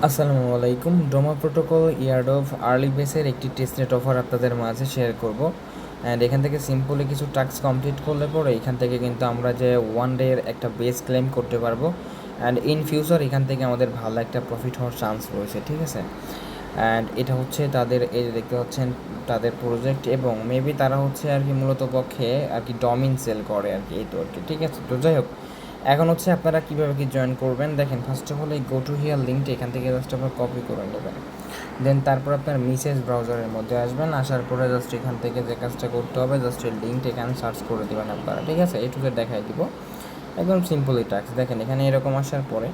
আসসালামু আলাইকুম। Doma protocol yard of early বেসের একটি টেস্টনেট অফার আপনাদের মাঝে শেয়ার করব। অ্যান্ড এখান থেকে সিম্পলি কিছু টাস্ক কমপ্লিট করলে পরে এখান থেকে কিন্তু আমরা যে ওয়ান ডের একটা বেস ক্লেম করতে পারবো। অ্যান্ড ইন ফিউচার এখান থেকে আমাদের ভালো একটা প্রফিট হওয়ার চান্স রয়েছে, ঠিক আছে। অ্যান্ড এটা হচ্ছে তাদের, এই যে দেখতে পাচ্ছেন তাদের প্রজেক্ট, এবং মেবি তারা হচ্ছে আর কি মূলত পক্ষে আর কি ডমিন সেল করে আর কি, এই তো আর কি, ঠিক আছে। তো যাই হোক, এখন হচ্ছে আপনারা কীভাবে কি জয়েন করবেন দেখেন। ফার্স্ট অফ অল এই গো টু হিয়ার লিঙ্কটা এখান থেকে জাস্ট আপনার কপি করে নেবেন। দেন তারপর আপনার মেসেজ ব্রাউজারের মধ্যে আসবেন। আসার পরে জাস্ট এখান থেকে যে কাজটা করতে হবে, জাস্ট এই লিঙ্কটা এখানে সার্চ করে দেবেন আপনারা, ঠিক আছে। এইটুকু দেখাই দিব, একদম সিম্পলি টাস্ক। দেখেন এখানে এরকম আসার পরে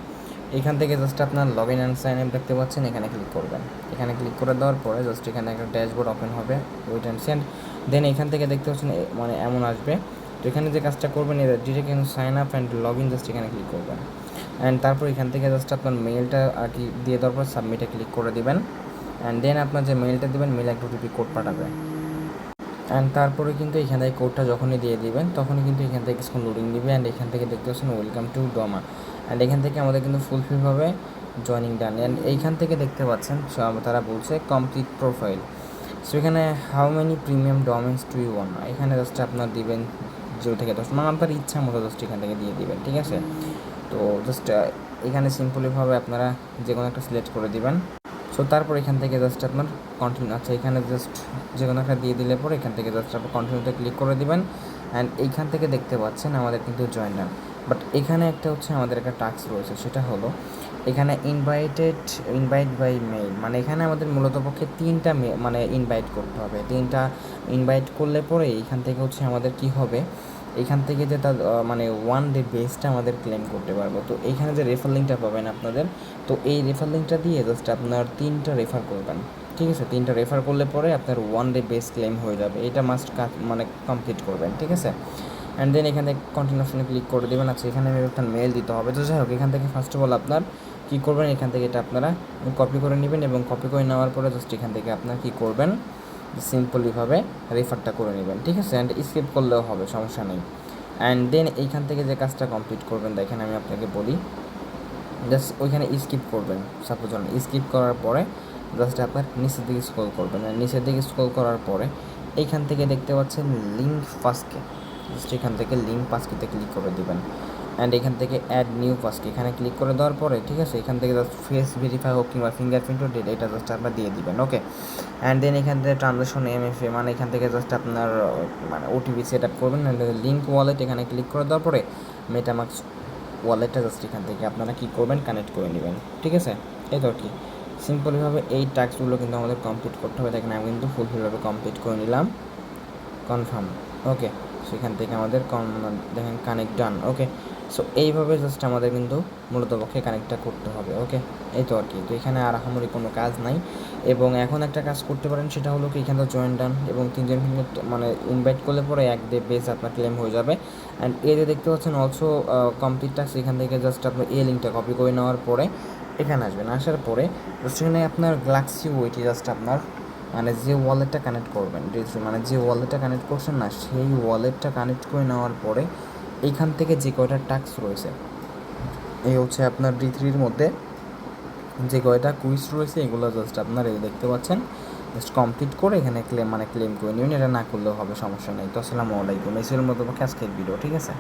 এখান থেকে জাস্ট আপনার log in and sign up দেখতে পাচ্ছেন, এখানে ক্লিক করবেন। এখানে ক্লিক করে দেওয়ার পরে জাস্ট এখানে একটা ড্যাশবোর্ড ওপেন হবে, ওয়েট অ্যান্ড সেন্ড। দেন এখান থেকে দেখতে পাচ্ছেন মানে এমন আসবে। তো এখানে যে কাজটা করবেন, ডিরেক্ট এখানে sign up and log in, just এখানে ক্লিক করবেন। অ্যান্ড তারপর এখান থেকে জাস্ট আপনার মেলটা আর কি দিয়ে দেওয়ার পর সাবমিটে ক্লিক করে দেবেন। অ্যান্ড দেন আপনার যে মেলটা দেবেন, মেল একটা ওটিপি কোড পাঠাবে। অ্যান্ড তারপরে কিন্তু এখান থেকে কোডটা যখনই দিয়ে দিবেন, তখনই কিন্তু এখান থেকে কিছুক্ষণ লোডিং দিবে। অ্যান্ড এখান থেকে দেখতে পাচ্ছেন ওয়েলকাম টু ডোমা। অ্যান্ড এখান থেকে আমাদের কিন্তু ফুলফিলভাবে জয়নিং ডান। অ্যান্ড এইখান থেকে দেখতে পাচ্ছেন তারা বলছে কমপ্লিট প্রোফাইল। সো এখানে how many premium domains do you want, এখানে জাস্ট আপনার দিবেন 0 থেকে 10, মানে আপনার ইচ্ছা মতো জাস্ট এখান থেকে দিয়ে দিবেন, ঠিক আছে। তো জাস্ট এখানে সিম্পলিভাবে আপনারা যে কোনো একটা সিলেক্ট করে দিবেন। সো তারপর এখান থেকে জাস্ট আপনার কন্টিনিউ, আচ্ছা এখানে জাস্ট যে কোনো একটা দিয়ে দিলে পরে এখান থেকে জাস্ট আপনার কন্টিনিউতে ক্লিক করে দিবেন। অ্যান্ড এইখান থেকে দেখতে পাচ্ছেন আমাদের কিন্তু জয়েন ডান। বাট এখানে একটা হচ্ছে আমাদের একটা টাস্ক রয়েছে, সেটা হলো এখানে ইনভাইট বাই মেইল, মানে এখানে আমাদের মূলত পক্ষে 3টা মানে ইনভাইট করতে হবে। 3টা ইনভাইট করলে পরে এইখান থেকে হচ্ছে আমাদের কি হবে, এখান থেকে যে তার মানে ওয়ান ডে বেসটা আমাদের ক্লেম করতে পারবো। তো এইখানে যে রেফার লিঙ্কটা পাবেন আপনাদের, তো এই রেফার লিঙ্কটা দিয়ে জাস্ট আপনার 3টা রেফার করবেন, ঠিক আছে। 3টা রেফার করলে পরে আপনার ওয়ান ডে বেস ক্লেম হয়ে যাবে। এটা মাস্ট মানে কমপ্লিট করবেন, ঠিক আছে। অ্যান্ড দেন এখান থেকে কন্টিনিউ অপশনে ক্লিক করে দেবেন। আচ্ছা এখানে একটা মেল দিতে হবে। তো যাই হোক, এখান থেকে ফার্স্ট অফ অল আপনার কী করবেন, এখান থেকে এটা আপনারা কপি করে নেবেন, এবং কপি করে নেওয়ার পরে জাস্ট এখান থেকে আপনার কী করবেন, সিম্পলিভাবে রেফারটা করে নেবেন, ঠিক আছে। অ্যান্ড স্কিপ করলেও হবে, সমস্যা নেই। অ্যান্ড দেন এইখান থেকে যে কাজটা কমপ্লিট করবেন, দেখেন আমি আপনাকে বলি, জাস্ট ওইখানে স্কিপ করবেন। সাপোজ স্কিপ করার পরে জাস্ট আপনার নিচের দিকে স্ক্রল করবেন। আর নিচের দিকে স্ক্রল করার পরে এইখান থেকে দেখতে পাচ্ছেন লিঙ্ক পাসকে, জাস্ট এখান থেকে লিঙ্ক পাসকিতে ক্লিক করে দেবেন। অ্যান্ড এখান থেকে অ্যাড নিউ পাসকি এখানে ক্লিক করে দেওয়ার পরে, ঠিক আছে, এখান থেকে জাস্ট ফেস ভেরিফাই হোক কিংবা ফিঙ্গারপ্রিন্ট হোক, এটা জাস্ট আপনার দিয়ে দিবেন, ওকে। অ্যান্ড দেন এখান থেকে ট্রানজাকশন এমএফএ, মানে এখান থেকে জাস্ট আপনার মানে ওটিপি সেট আপ করবেন। লিঙ্ক ওয়ালেট এখানে ক্লিক করে দেওয়ার পরে মেটামাক্স ওয়ালেটটা জাস্ট এখান থেকে আপনারা কী করবেন, কানেক্ট করে নেবেন, ঠিক আছে। এই তো আর কি, সিম্পলভাবে এই টাস্কগুলো কিন্তু আমাদের কমপ্লিট করতে হবে। দেখেন আমি কিন্তু ফুলফিলভাবে কমপ্লিট করে নিলাম, কনফার্ম, ওকে। সেখান থেকে আমাদের দেখেন কানেক্ট ডান, ওকে। সো এইভাবে জাস্ট আমাদের কিন্তু মূলত পক্ষে কানেক্টটা করতে হবে, ওকে। এই তো আর কি। তো এখানে আর আহামরি কোনো কাজ নাই। এবং এখন একটা কাজ করতে পারেন, সেটা হলো কি এখানে জয়েন ডান, এবং 3জন মানে ইনভাইট করলে পরে এক ডে বেস আপনার ক্লেম হয়ে যাবে। অ্যান্ড এই যে দেখতে পাচ্ছেন অলসো কমপ্লিট টাস্ক, এখান থেকে জাস্ট আপনার এই লিঙ্কটা কপি করে নেওয়ার পরে এখানে আসবেন। আসার পরে জাস্ট এখানে আপনার গ্লাক্সি ওইটি জাস্ট আপনার মানে যে ওয়ালেটটা কানেক্ট করবেন, মানে যে ওয়ালেটটা কানেক্ট করছেন না, সেই ওয়ালেটটা কানেক্ট করে নেওয়ার পরে এইখান থেকে যে কয়টা টাস্ক রয়েছে, এই হচ্ছে আপনার D3-র মধ্যে যে কয়টা কুইজ রয়েছে, এগুলো জাস্ট আপনার এই দেখতে পাচ্ছেন, জাস্ট কমপ্লিট করে এখানে ক্লেম করে নেবেন। এটা না করলেও হবে, সমস্যা নেই। তো আসসালামু আলাইকুম, এই ছিল মতো আজকের ভিডিও, ঠিক আছে।